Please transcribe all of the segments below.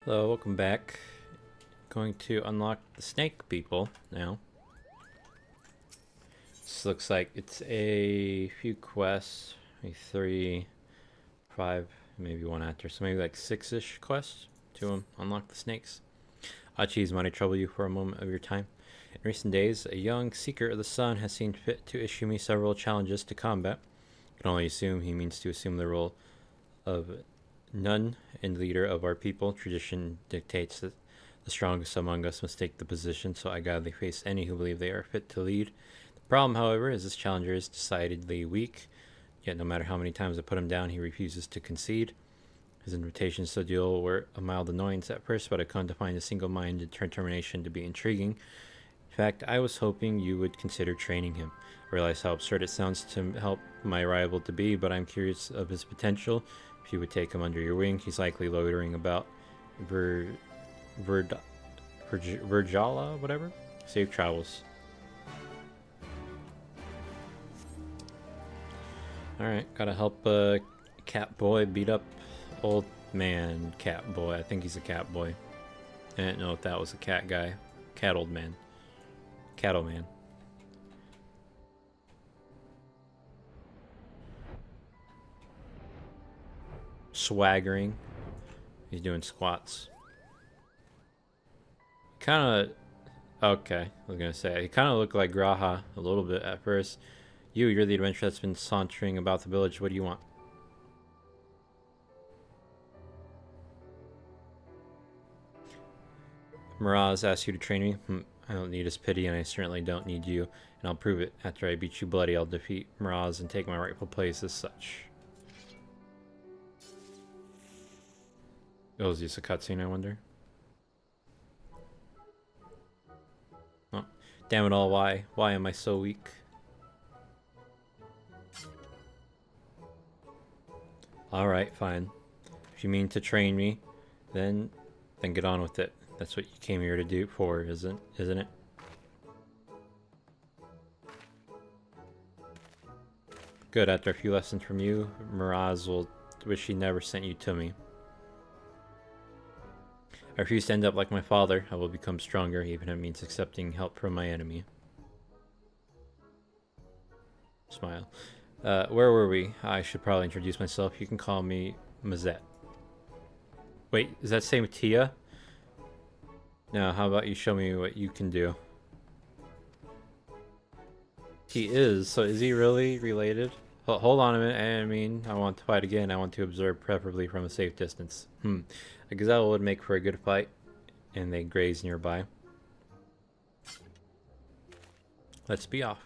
Hello, welcome back. Going to unlock the snake people now. This looks like it's a few quests, maybe 3, 5, maybe one after, so maybe like 6-ish quests to unlock the snakes. Geez, might I trouble you for a moment of your time? In recent days, a young seeker of the sun has seen fit to issue me several challenges to combat. I can only assume he means to assume the role of nun and leader of our people. Tradition dictates that the strongest among us must take the position, so I gladly face any who believe they are fit to lead. The problem, however, is this challenger is decidedly weak, yet no matter how many times I put him down, he refuses to concede. His invitations to duel were a mild annoyance at first, but I come to find his single-minded determination to be intriguing. In fact, I was hoping you would consider training him. I realize how absurd it sounds to help my rival to be, but I'm curious of his potential. If you would take him under your wing, he's likely loitering about Virgala, whatever. Safe travels. Alright, gotta help cat boy beat up old man cat boy. I think he's a cat boy. I didn't know if that was a cat guy. Cat old man. Cattle man. Swaggering. He's doing squats. Kinda... Okay, I was gonna say. He kinda looked like Graha a little bit at first. You're the adventurer that's been sauntering about the village. What do you want? Miraz asked you to train me. I don't need his pity, and I certainly don't need you. And I'll prove it. After I beat you bloody, I'll defeat Miraz and take my rightful place as such. Oh, is this a cutscene, I wonder? Oh, damn it all, why? Why am I so weak? Alright, fine. If you mean to train me, then get on with it. That's what you came here to do for, isn't it? Good, after a few lessons from you, Miraz will wish he never sent you to me. I refuse to end up like my father. I will become stronger, even if it means accepting help from my enemy. Smile. Where were we? I should probably introduce myself. You can call me Mazette. Wait, is that same Tia? Now, how about you show me what you can do? He is, so is he really related? Hold on a minute, I mean, I want to fight again. I want to observe, preferably from a safe distance. A gazelle would make for a good fight, and they graze nearby. Let's be off.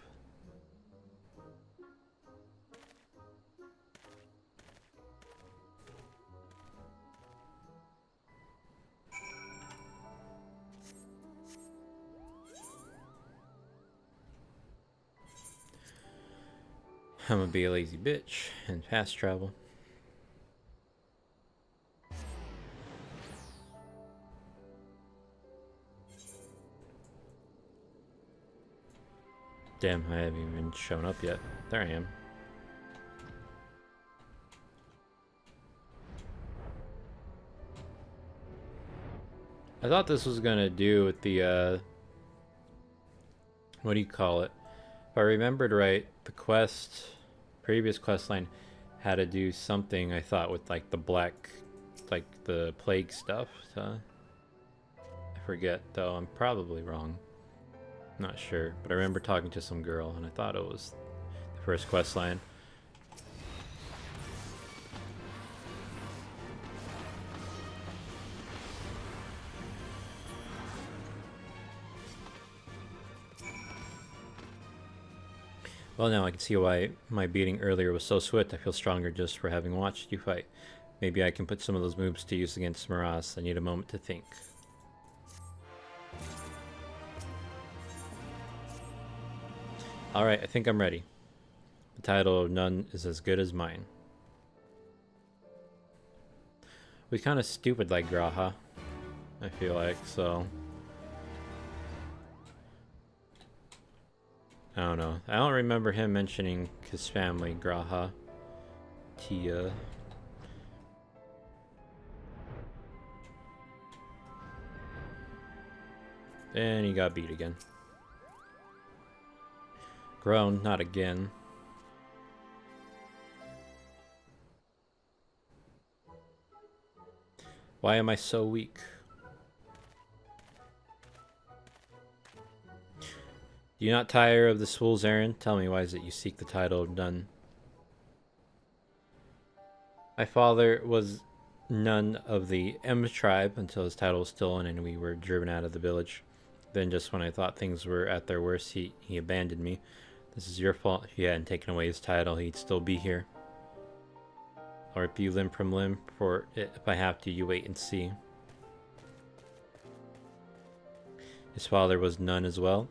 I'm gonna be a lazy bitch and fast travel. Damn, I haven't even shown up yet. There I am. I thought this was gonna do with the, what do you call it? If I remembered right, the previous quest line had to do something, I thought, with like the black, like the plague stuff. I forget, though. I'm probably wrong. Not sure, but I remember talking to some girl, and I thought it was the first quest line. Well, now I can see why my beating earlier was so swift. I feel stronger just for having watched you fight. Maybe I can put some of those moves to use against Miraz. I need a moment to think. Alright, I think I'm ready. The title of Nun is as good as mine. We're kind of stupid like Graha, I feel like, so... I don't know. I don't remember him mentioning his family, Graha, Tia. And he got beat again. Grown, not again. Why am I so weak? Do you not tire of this fool's errand? Tell me, why is it you seek the title of Nun? My father was none of the M tribe until his title was stolen and we were driven out of the village. Then, just when I thought things were at their worst, he abandoned me. This is your fault. If you hadn't taken away his title, he'd still be here. Or rip you limb from limb, for if I have to, you wait and see. His father was none as well.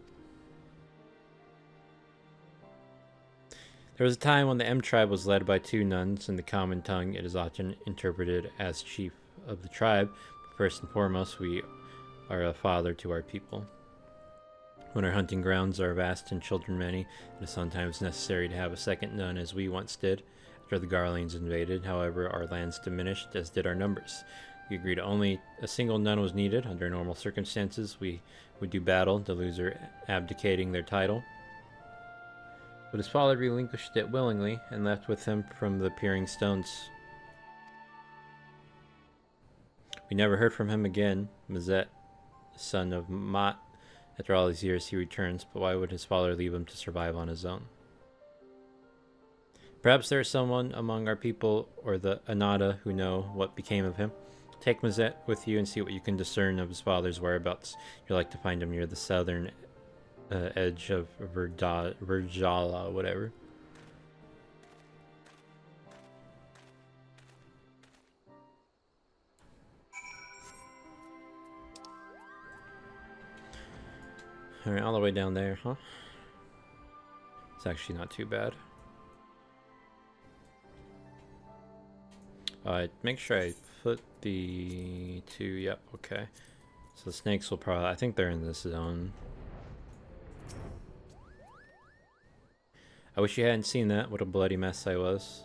There was a time when the M tribe was led by 2 nuns. In the common tongue, it is often interpreted as chief of the tribe. But first and foremost, we are a father to our people. When our hunting grounds are vast and children many, it is sometimes necessary to have a second nun, as we once did. After the Garleans invaded, however, our lands diminished, as did our numbers. We agreed only a single nun was needed. Under normal circumstances, we would do battle, the loser abdicating their title. But his father relinquished it willingly and left with him from the peering stones. We never heard from him again. Mazet, son of Mat. After all these years, he returns, but why would his father leave him to survive on his own? Perhaps there is someone among our people or the Ananta who know what became of him. Take Mazet with you and see what you can discern of his father's whereabouts. You'd like to find him near the southern edge of Virjala, whatever. Alright, all the way down there, huh? It's actually not too bad. Make sure I put the 2, yep, okay. So the snakes will probably, I think they're in this zone. I wish you hadn't seen that, what a bloody mess I was.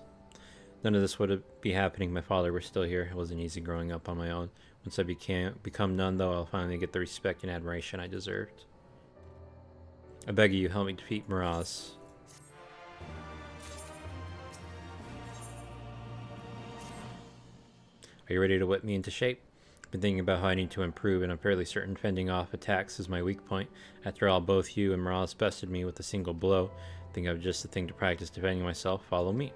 None of this would be happening if my father were still here. It wasn't easy growing up on my own. Once I become none, though, I'll finally get the respect and admiration I deserved. I beg you, help me defeat Miraz. Are you ready to whip me into shape? I've been thinking about how I need to improve, and I'm fairly certain fending off attacks is my weak point. After all, both you and Miraz bested me with a single blow. I think I've just the thing to practice defending myself. Follow me.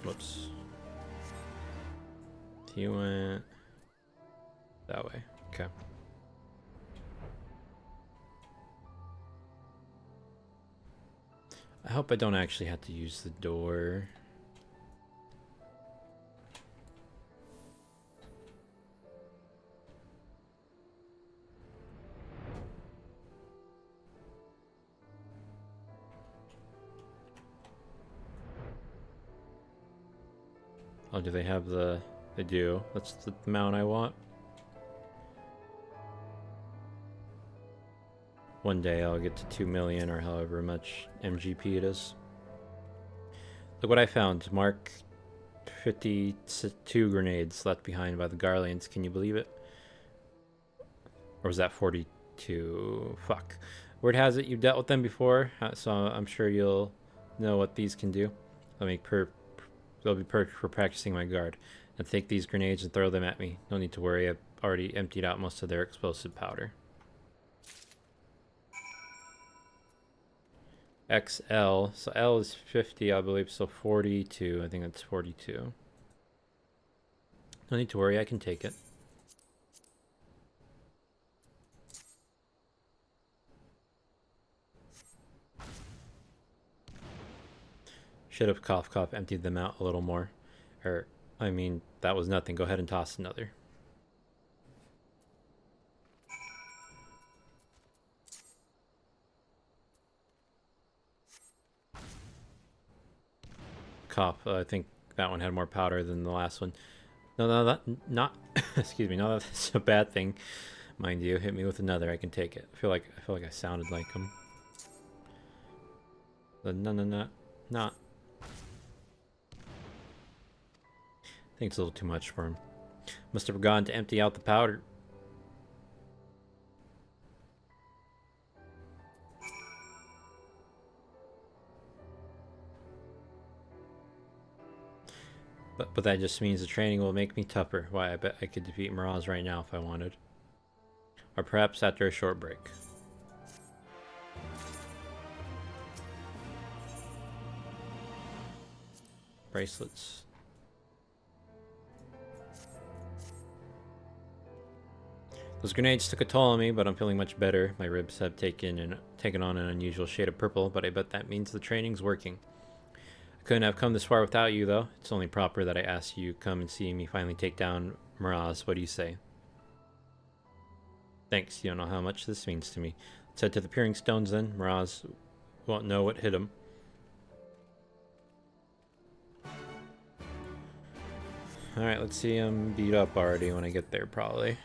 Whoops. He went that way. Okay. I hope I don't actually have to use the door. Oh, do they have the... They do. That's the amount I want. One day I'll get to 2 million or however much MGP it is. Look what I found. Mark 52 grenades left behind by the Garleans. Can you believe it? Or was that 42? Fuck. Word has it you've dealt with them before, so I'm sure you'll know what these can do. They'll be perfect for practicing my guard. Now take these grenades and throw them at me. No need to worry, I've already emptied out most of their explosive powder. XL, so L is 50, I believe, so 42. I think that's 42. No need to worry, I can take it. Should have cough emptied them out a little more. Or, I mean, that was nothing. Go ahead and toss another. Cough. I think that one had more powder than the last one. No, that not. Excuse me. No, that's a bad thing. Mind you, hit me with another. I can take it. I feel like I sounded like him. No, not. think it's a little too much for him. Must have forgotten to empty out the powder. But that just means the training will make me tougher. Why, I bet I could defeat Miraz right now if I wanted. Or perhaps after a short break. Bracelets. Those grenades took a toll on me, but I'm feeling much better. My ribs have taken on an unusual shade of purple, but I bet that means the training's working. I couldn't have come this far without you, though. It's only proper that I ask you to come and see me finally take down Miraz. What do you say? Thanks. You don't know how much this means to me. Let's head to the Peering Stones then. Miraz won't know what hit him. Alright, let's see him beat up already when I get there, probably.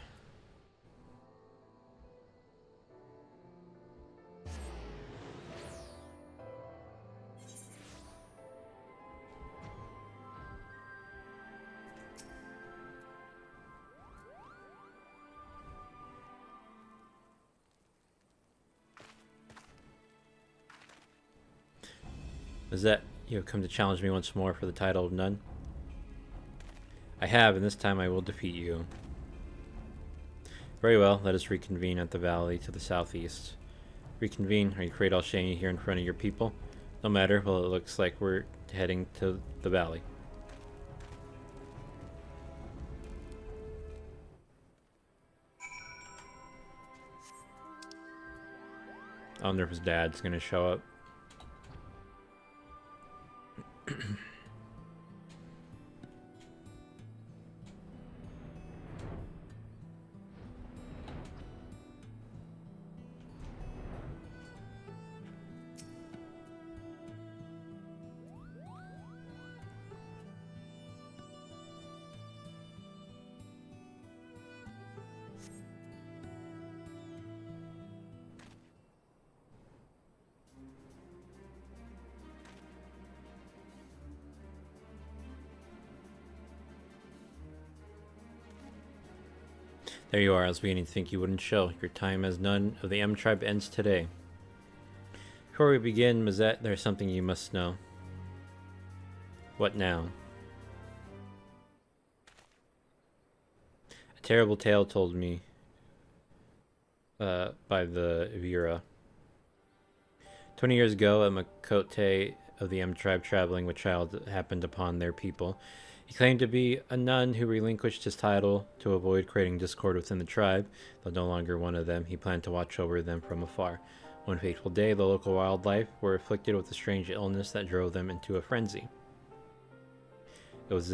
Is that you have come to challenge me once more for the title of Nun? I have, and this time I will defeat you. Very well, let us reconvene at the valley to the southeast. Reconvene? Are you afraid I'll shame you here in front of your people? No matter, well, it looks like we're heading to the valley. I wonder if his dad's gonna show up. There you are. I was beginning to think you wouldn't show. Your time as Nun of the M tribe ends today. Before we begin, Mazette, there's something you must know. What now? A terrible tale told me by the Vira. 20 years ago, a Makote of the M tribe traveling with child happened upon their people. He claimed to be a nun who relinquished his title to avoid creating discord within the tribe. Though no longer one of them, he planned to watch over them from afar. One fateful day, the local wildlife were afflicted with a strange illness that drove them into a frenzy. It was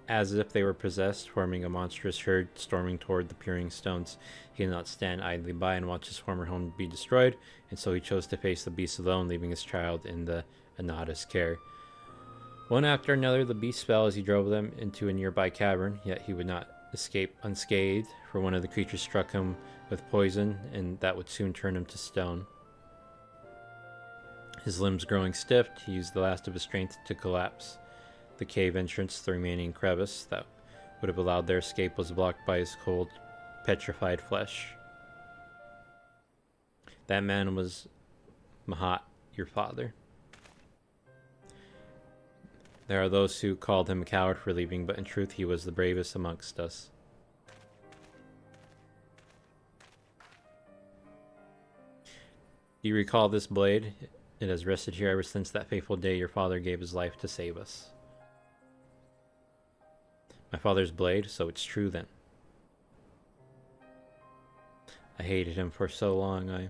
as if they were possessed, forming a monstrous herd storming toward the Peering Stones. He did not stand idly by and watch his former home be destroyed, and so he chose to face the beast alone, leaving his child in the Ananta's care. One after another, the beast fell as he drove them into a nearby cavern, yet he would not escape unscathed, for one of the creatures struck him with poison, and that would soon turn him to stone. His limbs growing stiff, he used the last of his strength to collapse. The cave entrance, the remaining crevice that would have allowed their escape, was blocked by his cold, petrified flesh. That man was Mahat, your father. There are those who called him a coward for leaving, but in truth he was the bravest amongst us. Do you recall this blade? It has rested here ever since that fateful day your father gave his life to save us. My father's blade, so it's true then. I hated him for so long,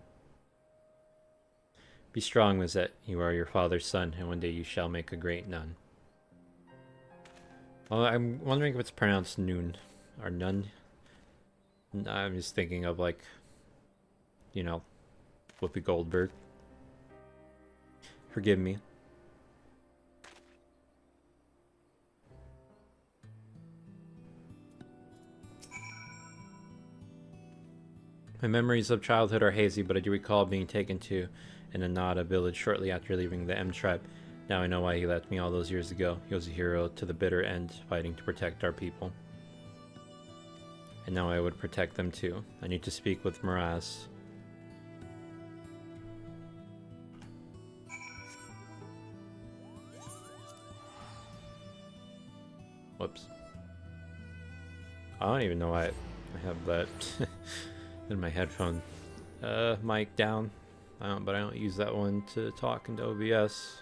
Be strong, Mazette. You are your father's son, and one day you shall make a great nun. Well, I'm wondering if it's pronounced noon or nun. I'm just thinking of, like, you know, Whoopi Goldberg. Forgive me. My memories of childhood are hazy, but I do recall being taken to an Ananta village shortly after leaving the M tribe. Now I know why he left me all those years ago. He was a hero to the bitter end, fighting to protect our people. And now I would protect them too. I need to speak with Miraz. Whoops. I don't even know why I have that in my headphone. Mic down. But I don't use that one to talk into OBS.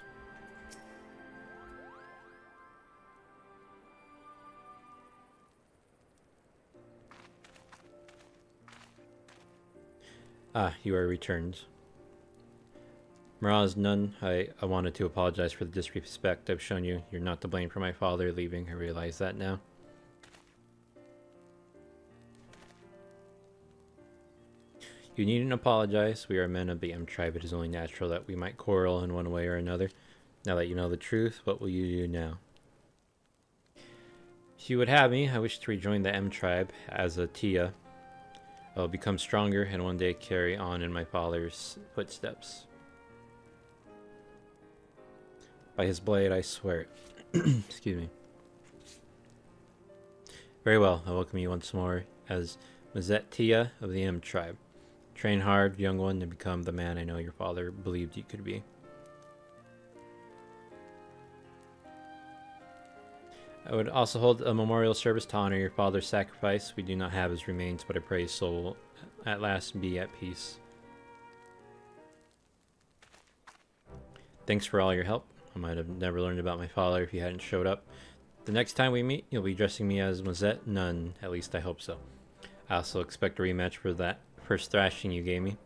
Ah, you are returned. Miraz, none. I wanted to apologize for the disrespect I've shown you. You're not to blame for my father leaving. I realize that now. You needn't apologize. We are men of the M tribe. It is only natural that we might quarrel in one way or another. Now that you know the truth, what will you do now? If you would have me, I wish to rejoin the M tribe as a Tia. I will become stronger and one day carry on in my father's footsteps. By his blade, I swear it. Excuse me. Very well, I welcome you once more as Mazet Tia of the M tribe. Train hard, young one, to become the man I know your father believed you could be. I would also hold a memorial service to honor your father's sacrifice. We do not have his remains, but I pray his soul will at last be at peace. Thanks for all your help. I might have never learned about my father if he hadn't showed up. The next time we meet, you'll be addressing me as Mazet Nun. At least I hope so. I also expect a rematch for that first thrashing you gave me.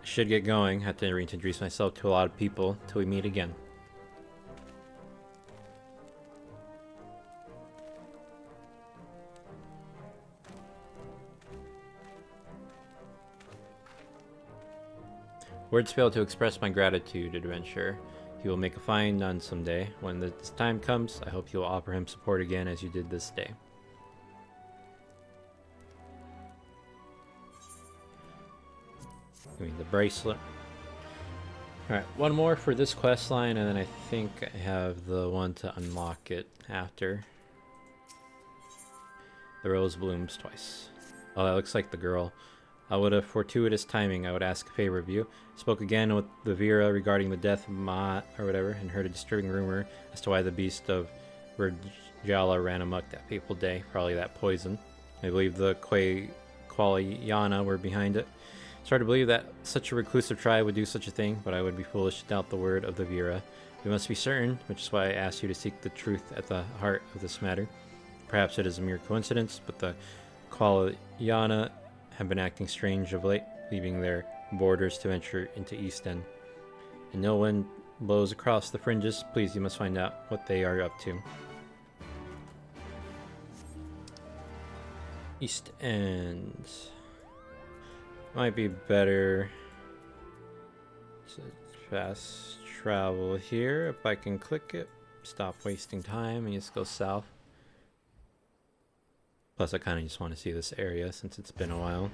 I should get going. Have to reintroduce myself to a lot of people till we meet again. Words fail to express my gratitude, adventurer. He will make a fine nun someday. When this time comes, I hope you will offer him support again as you did this day. Give me the bracelet. Alright, one more for this quest line, and then I think I have the one to unlock it after. The rose blooms twice. Oh, that looks like the girl. With a fortuitous timing, I would ask a favor of you. Spoke again with the Vera regarding the death of Ma, or whatever, and heard a disturbing rumor as to why the beast of Virjala ran amok that fateful day. Probably that poison. I believe the Qualiana were behind it. It's hard to believe that such a reclusive tribe would do such a thing, but I would be foolish to doubt the word of the Vera. We must be certain, which is why I asked you to seek the truth at the heart of this matter. Perhaps it is a mere coincidence, but the Qualiana have been acting strange of late, leaving their borders to venture into East End. And no wind blows across the fringes. Please, you must find out what they are up to. East End. Might be better to fast travel here if I can click it. Stop wasting time and just go south. Plus, I kind of just want to see this area since it's been a while.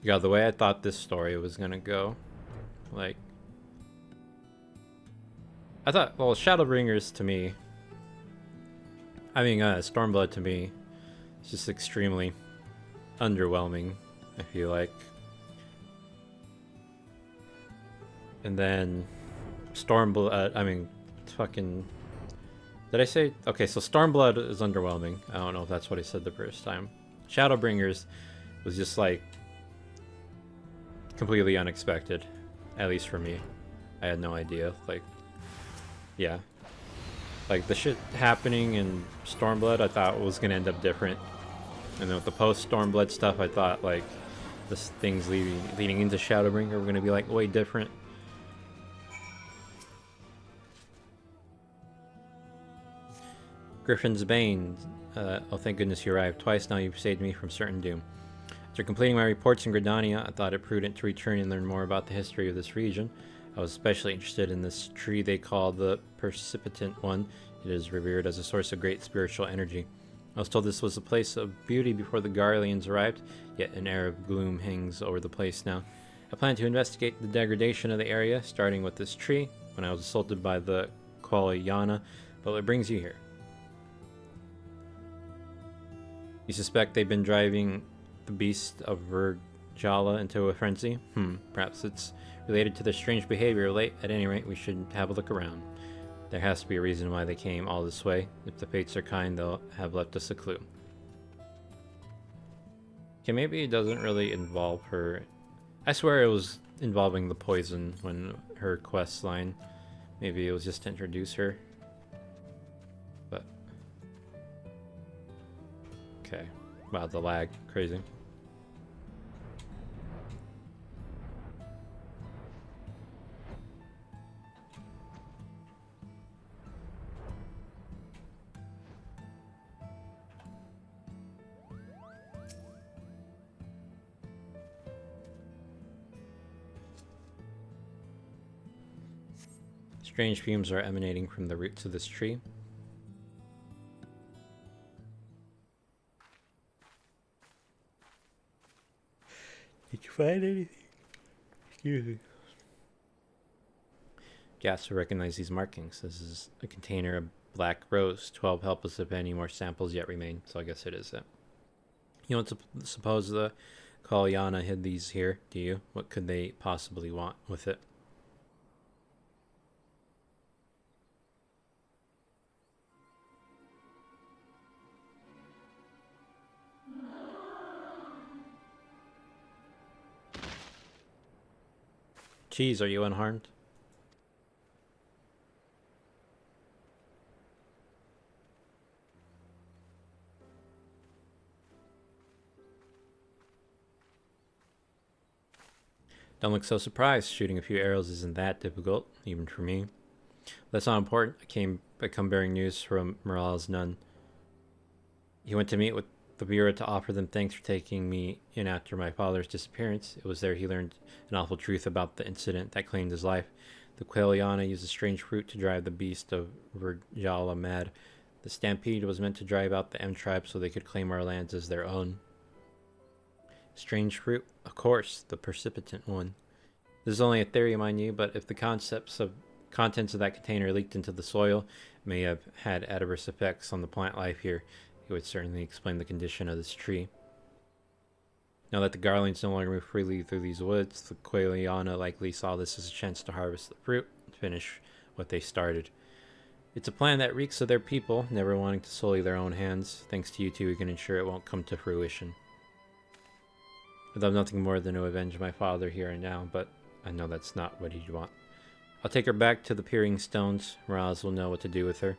Yeah, the way I thought this story was gonna go, like, I thought, well, Shadowbringers to me, Stormblood to me, is just extremely underwhelming, I feel like. And then Stormblood, fucking... Did I say... Okay, so Stormblood is underwhelming. I don't know if that's what I said the first time. Shadowbringers was just, like, completely unexpected. At least for me. I had no idea. Like, yeah. Like, the shit happening in Stormblood I thought was gonna end up different. And then with the post-Stormblood stuff, I thought, like, this things leading into Shadowbringer were gonna be, like, way different. Griffin's Bane. Oh, thank goodness you arrived. Twice now you've saved me from certain doom. After completing my reports in Gridania, I thought it prudent to return and learn more about the history of this region. I was especially interested in this tree they call the Precipitant One. It is revered as a source of great spiritual energy. I was told this was a place of beauty before the Garleans arrived, yet an air of gloom hangs over the place now. I plan to investigate the degradation of the area, starting with this tree, when I was assaulted by the Qualiana. But what brings you here? You suspect they've been driving the beast of Virjala into a frenzy? Perhaps it's related to their strange behavior of late. At any rate, we should have a look around. There has to be a reason why they came all this way. If the fates are kind, they'll have left us a clue. Okay, maybe it doesn't really involve her. I swear it was involving the poison when her quest line. Maybe it was just to introduce her. But okay. Wow, the lag. Crazy. Strange fumes are emanating from the roots of this tree. Did you find anything? Excuse me. Gas will recognize these markings. This is a container of black rose. 12 helpless if any more samples yet remain. So I guess it is it. You don't suppose the Kalyana hid these here, do you? What could they possibly want with it? Cheese, are you unharmed? Don't look so surprised. Shooting a few arrows isn't that difficult, even for me. That's not important. I come bearing news from Morales Nun. He went to meet with the Bureau to offer them thanks for taking me in after my father's disappearance. It was there he learned an awful truth about the incident that claimed his life. The Qualiana used a strange fruit to drive the beast of Virjala mad. The stampede was meant to drive out the M tribe so they could claim our lands as their own. Strange fruit? Of course, the precipitant one. This is only a theory, mind you, but if the contents of that container leaked into the soil, it may have had adverse effects on the plant life here. It would certainly explain the condition of this tree. Now that the Garlands no longer move freely through these woods, the Qualiana likely saw this as a chance to harvest the fruit and finish what they started. It's a plan that reeks of their people, never wanting to sully their own hands. Thanks to you two, we can ensure it won't come to fruition. I'd love nothing more than to avenge my father here and now, but I know that's not what he'd want. I'll take her back to the Peering Stones. Morales will know what to do with her.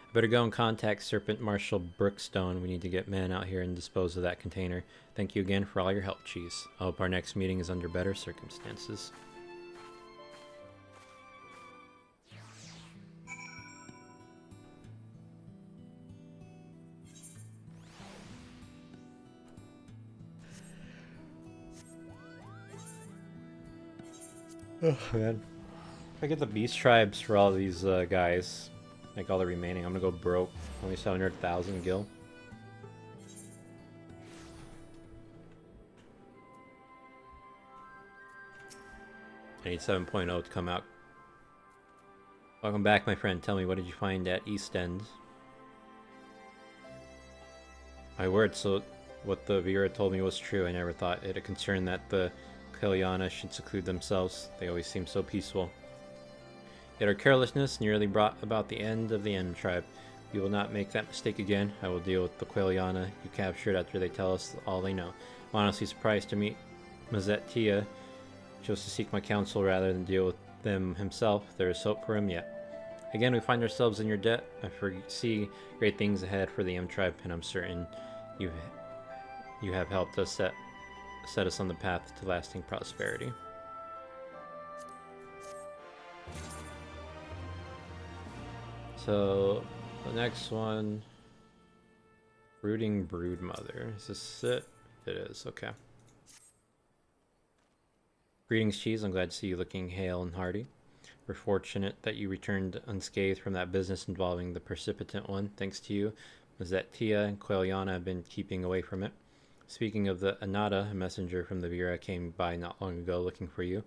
I better go and contact Serpent Marshal Brookstone. We need to get men out here and dispose of that container. Thank you again for all your help, Cheese. I hope our next meeting is under better circumstances. Oh man. If I get the beast tribes for all these guys, like all the remaining, I'm gonna go broke. Only 700,000 gil. I need 7.0 to come out. Welcome back, my friend. Tell me, what did you find at East End? My word, so what the viewer told me was true. I never thought it a concern that the Kalyana should seclude themselves. They always seem so peaceful. Yet our carelessness nearly brought about the end of the M tribe. We will not make that mistake again. I will deal with the Qualiana you captured after they tell us all they know. I'm honestly surprised to meet Mazet Tia. Chose to seek my counsel rather than deal with them himself. There is hope for him yet. Again, we find ourselves in your debt. I foresee great things ahead for the M tribe, and I'm certain you have helped us set us on the path to lasting prosperity. So, the next one, Brooding Broodmother. Is this it? It is, okay. Greetings, Cheese. I'm glad to see you looking hale and hearty. We're fortunate that you returned unscathed from that business involving the precipitant one. Thanks to you, was that Tia and Queliana have been keeping away from it. Speaking of the Ananta, a messenger from the Vera came by not long ago looking for you.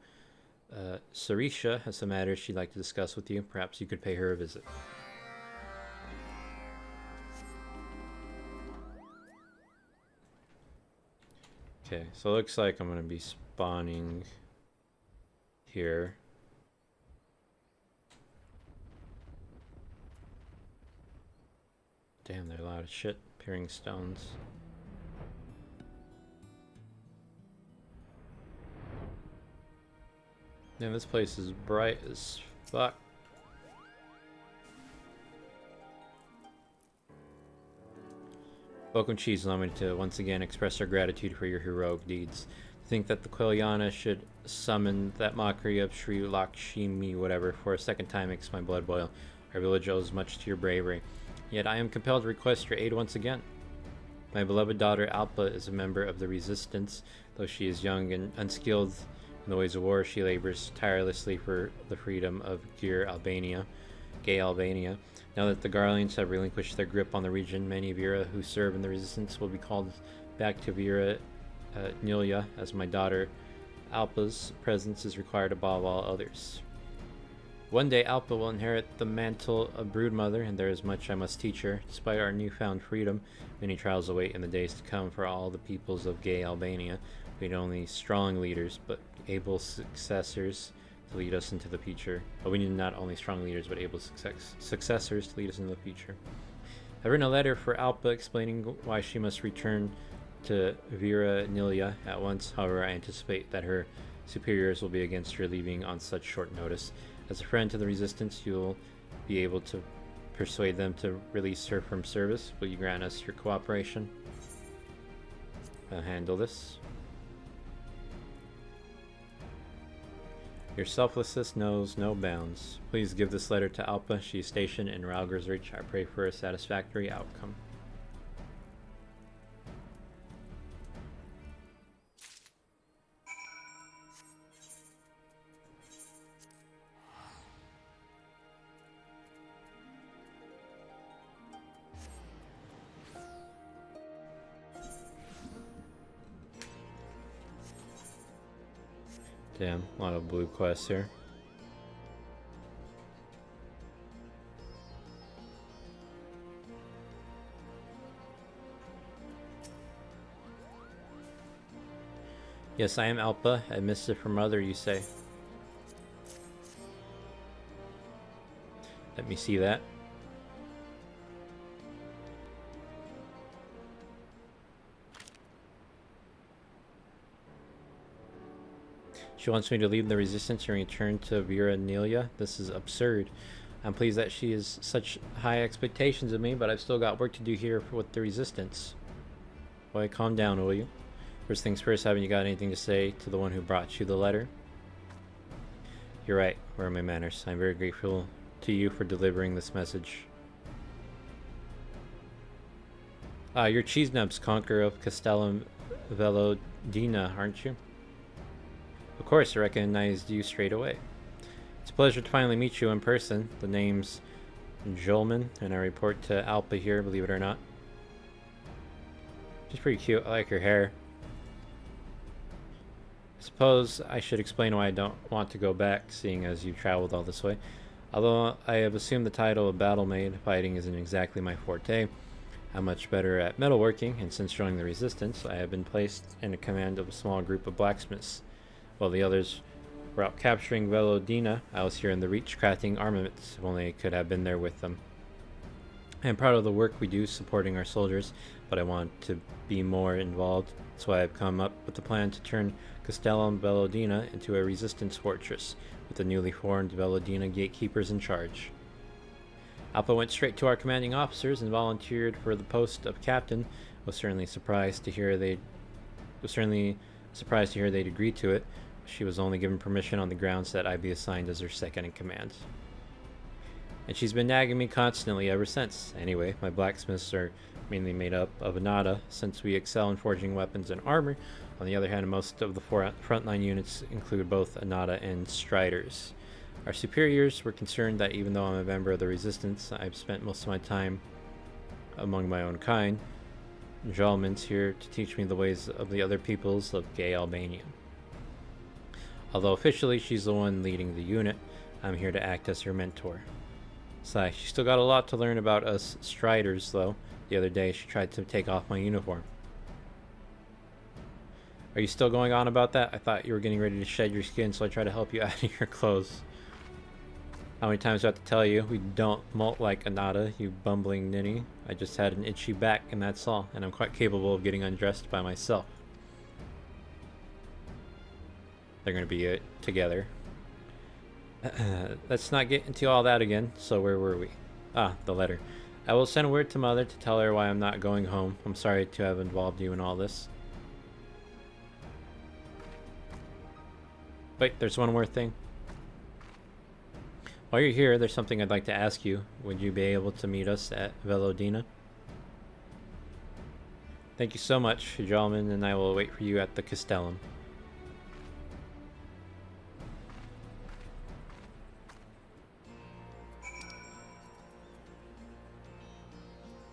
Sarisha has some matters she'd like to discuss with you. Perhaps you could pay her a visit. Okay, so it looks like I'm going to be spawning here. Damn, there are a lot of shit. Peering stones. Man, this place is bright as fuck. Welcome, Cheese. Allow me to once again express our gratitude for your heroic deeds. To think that the Quiliana should summon that mockery of Sri Lakshmi whatever for a second time makes my blood boil. Our village owes much to your bravery. Yet I am compelled to request your aid once again. My beloved daughter Alpa is a member of the Resistance. Though she is young and unskilled in the ways of war, she labors tirelessly for the freedom of Gay Albania. Now that the Garleans have relinquished their grip on the region, many Vera who serve in the Resistance will be called back to Vera Nilia, as my daughter Alpa's presence is required above all others. One day Alpa will inherit the mantle of Broodmother, and there is much I must teach her. Despite our newfound freedom, many trials await in the days to come for all the peoples of Gay Albania. We need only strong leaders, but able successors to lead us into the future. But we need not only strong leaders, but able successors to lead us into the future. I've written a letter for Alpa explaining why she must return to Vera Nilia at once. However, I anticipate that her superiors will be against her leaving on such short notice. As a friend to the Resistance, you'll be able to persuade them to release her from service. Will you grant us your cooperation? I'll handle this. Your selflessness knows no bounds. Please give this letter to Alpa. She is stationed in Rauger's Reach. I pray for a satisfactory outcome. Damn, a lot of blue quests here. Yes, I am Alpa. I missed it from Mother, you say. Let me see that. She wants me to leave the Resistance and return to Vera Nilia. This is absurd. I'm pleased that she has such high expectations of me, but I've still got work to do here with the Resistance. Boy, calm down, will you? First things first, haven't you got anything to say to the one who brought you the letter? You're right. Where are my manners? I'm very grateful to you for delivering this message. You're Cheese Nubs, conqueror of Castellum Velodina, aren't you? Of course, I recognized you straight away. It's a pleasure to finally meet you in person. The name's Jolman, and I report to Alpa here, believe it or not. She's pretty cute. I like her hair. I suppose I should explain why I don't want to go back, seeing as you've traveled all this way. Although I have assumed the title of Battle Maid, fighting isn't exactly my forte. I'm much better at metalworking, and since joining the Resistance, I have been placed in command of a small group of blacksmiths. While the others were out capturing Velodina, I was here in the Reach crafting armaments. If only I could have been there with them. I am proud of the work we do supporting our soldiers, but I want to be more involved. That's why I've come up with the plan to turn Castellum Velodina into a Resistance fortress, with the newly formed Velodina gatekeepers in charge. Alpa went straight to our commanding officers and volunteered for the post of captain. Was certainly surprised to hear they'd agreed to it. She was only given permission on the grounds that I be assigned as her second in command. And she's been nagging me constantly ever since. Anyway, my blacksmiths are mainly made up of Ananta. Since we excel in forging weapons and armor, On the other hand, most of the frontline units include both Ananta and Striders. Our superiors were concerned that even though I'm a member of the Resistance, I've spent most of my time among my own kind. Jalmin's here to teach me the ways of the other peoples of gay Albania. Although officially she's the one leading the unit, I'm here to act as her mentor. Sigh, she still got a lot to learn about us Striders, though. The other day she tried to take off my uniform. Are you still going on about that? I thought you were getting ready to shed your skin, so I tried to help you out of your clothes. How many times do I have to tell you? We don't molt like Ananta, you bumbling ninny. I just had an itchy back, and that's all, and I'm quite capable of getting undressed by myself. They're gonna be together. Let's not get into all that again. So where were we? Ah, the letter. I will send word to Mother to tell her why I'm not going home. I'm sorry to have involved you in all this. Wait, there's one more thing. While you're here, there's something I'd like to ask you. Would you be able to meet us at Velodina? Thank you so much, Jalmin, and I will wait for you at the Castellum.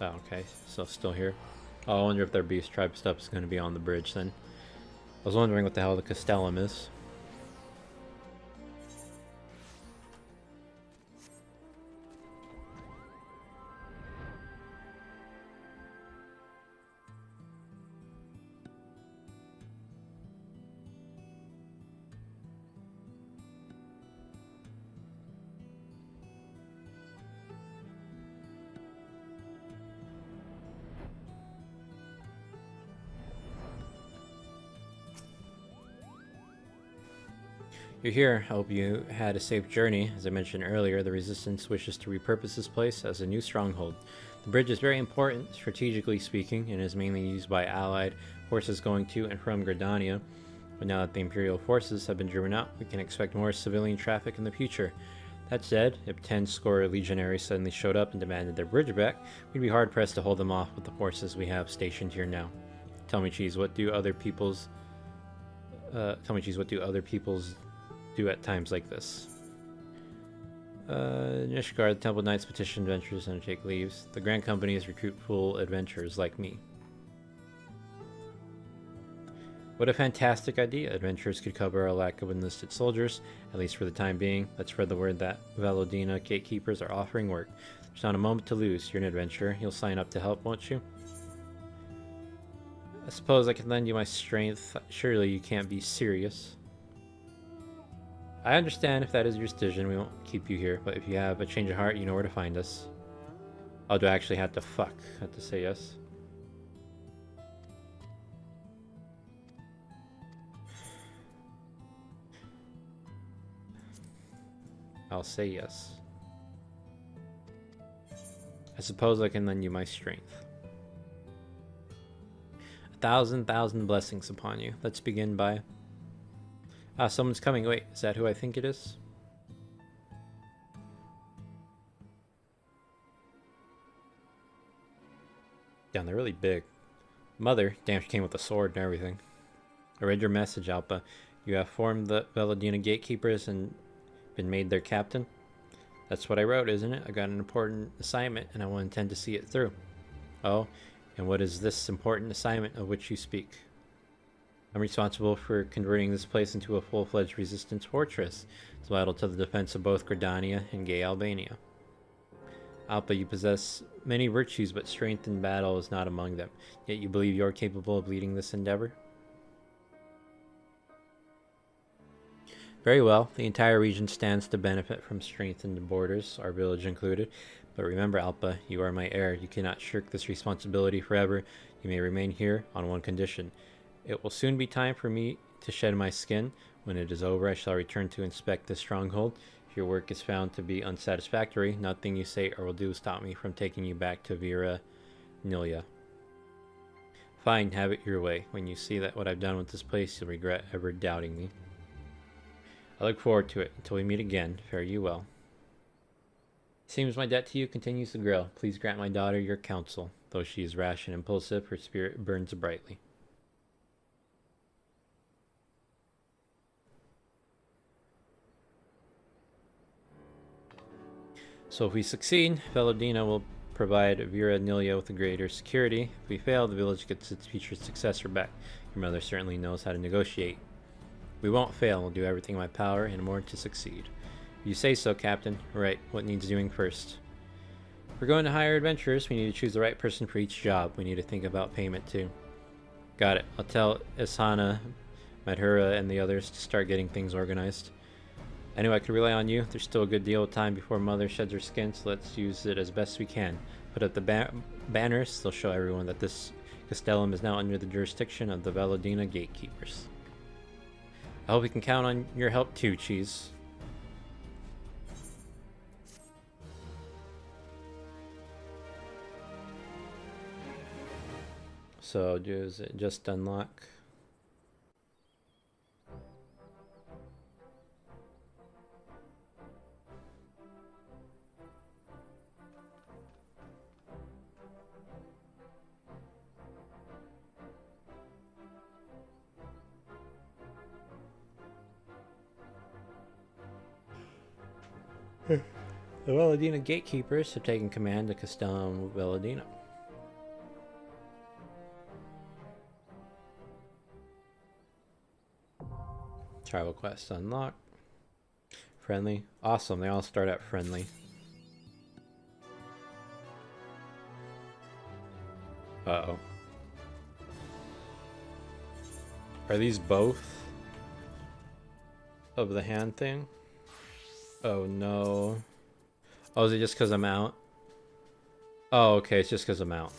Oh, okay, so still here. Oh, I wonder if their Beast Tribe stuff is going to be on the bridge then. I was wondering what the hell the Castellum is. You're here. I hope you had a safe journey. As I mentioned earlier, the Resistance wishes to repurpose this place as a new stronghold. The bridge is very important, strategically speaking, and is mainly used by allied forces going to and from Gridania. But now that the Imperial forces have been driven out, we can expect more civilian traffic in the future. That said, if 10 score legionaries suddenly showed up and demanded their bridge back, we'd be hard-pressed to hold them off with the forces we have stationed here now. Tell me, Cheese, what do other people's do at times like this? Nishgard, the Temple Knights petition adventurers and take leaves. The Grand Companies recruit fool adventurers like me. What a fantastic idea. Adventurers could cover our lack of enlisted soldiers, at least for the time being. Let's spread the word that Velodina gatekeepers are offering work. There's not a moment to lose. You're an adventurer. You'll sign up to help, won't you? I suppose I can lend you my strength. Surely you can't be serious. I understand if that is your decision, we won't keep you here, but if you have a change of heart, you know where to find us. Oh, do I actually have to have to say yes? I'll say yes. I suppose I can lend you my strength. 1,000 blessings upon you. Let's begin by... Ah, someone's coming. Wait, is that who I think it is? Damn, they're really big. Mother, damn, she came with a sword and everything. I read your message, Alpa. You have formed the Velodina gatekeepers and been made their captain? That's what I wrote, isn't it? I got an important assignment and I will intend to see it through. Oh, and what is this important assignment of which you speak? I'm responsible for converting this place into a full-fledged resistance fortress. It's vital to the defense of both Gridania and gay Albania. Alpa, you possess many virtues, but strength in battle is not among them. Yet you believe you're capable of leading this endeavor? Very well. The entire region stands to benefit from strengthened borders, our village included. But remember, Alpa, you are my heir. You cannot shirk this responsibility forever. You may remain here on one condition. It will soon be time for me to shed my skin. When it is over, I shall return to inspect the stronghold. If your work is found to be unsatisfactory, nothing you say or will do will stop me from taking you back to Vera Nilia. Fine, have it your way. When you see that what I've done with this place, you'll regret ever doubting me. I look forward to it. Until we meet again, fare you well. Seems my debt to you continues to grow. Please grant my daughter your counsel. Though she is rash and impulsive, her spirit burns brightly. So if we succeed, Veladina will provide Vera Nilia with greater security. If we fail, the village gets its future successor back. Your mother certainly knows how to negotiate. We won't fail. We'll do everything in my power and more to succeed. If you say so, Captain. Right, what needs doing first? If we're going to hire adventurers, we need to choose the right person for each job. We need to think about payment too. Got it. I'll tell Ishana, Madhura, and the others to start getting things organized. I knew I could rely on you. There's still a good deal of time before Mother sheds her skin, so let's use it as best we can. Put up the banners. They'll show everyone that this Castellum is now under the jurisdiction of the Veladina gatekeepers. I hope we can count on your help too, Cheese. So, does it just unlock? The Veladina gatekeepers have taken command of Castellum Veladina. Travel quest unlocked. Friendly. Awesome, they all start at friendly. Uh-oh. Are these both of the hand thing? Oh no. Oh, is it just because I'm out? Oh, okay, it's just because I'm out.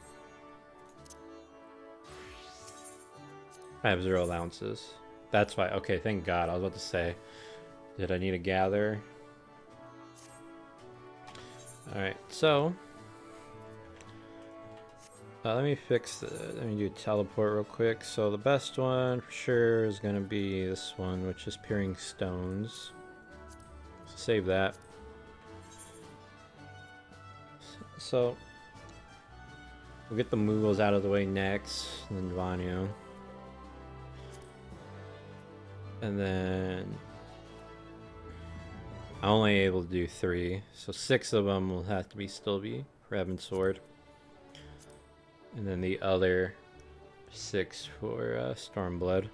I have 0 allowances. That's why. Okay, thank God. I was about to say, did I need to gather? Alright, so let me let me do teleport real quick. So the best one for sure is gonna be this one, which is Peering Stones. So save that. So we'll get the Moogles out of the way next, and then Vanyo. And then I'm only able to do 3, so 6 of them will have to still be for Heaven's Sword. And then the other 6 for Stormblood.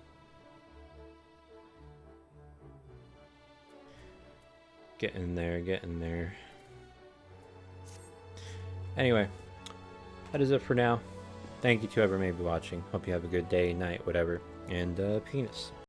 Getting there, getting there. Anyway, that is it for now. Thank you to whoever may be watching. Hope you have a good day, night, whatever. And penis.